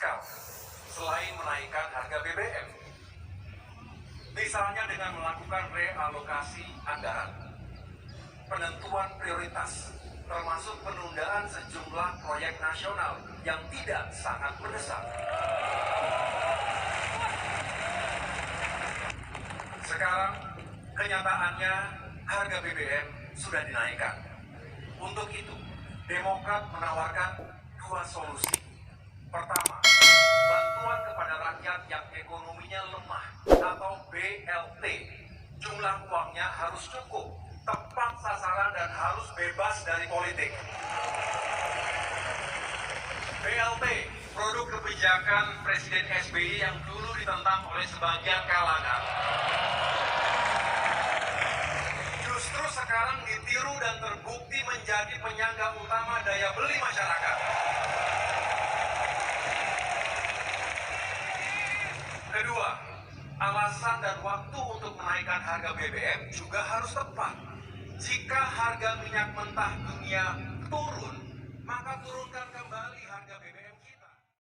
radikal selain menaikkan harga BBM. Misalnya dengan melakukan realokasi anggaran, penentuan prioritas, termasuk penundaan sejumlah proyek nasional yang tidak sangat mendesak. Sekarang, kenyataannya harga BBM sudah dinaikkan. Untuk itu, Demokrat menawarkan dua solusi. Pertama, bantuan kepada rakyat yang ekonominya lemah atau BLT. Jumlah uangnya harus cukup, tepat sasaran dan harus bebas dari politik. BLT, produk kebijakan Presiden SBY yang dulu ditentang oleh sebagian kalangan. Justru sekarang ditiru dan terbukti menjadi penyangga utama daya beli masyarakat. Kedua, alasan dan waktu untuk menaikkan harga BBM juga harus tepat. Jika harga minyak mentah dunia turun, maka turunkan kembali harga BBM kita.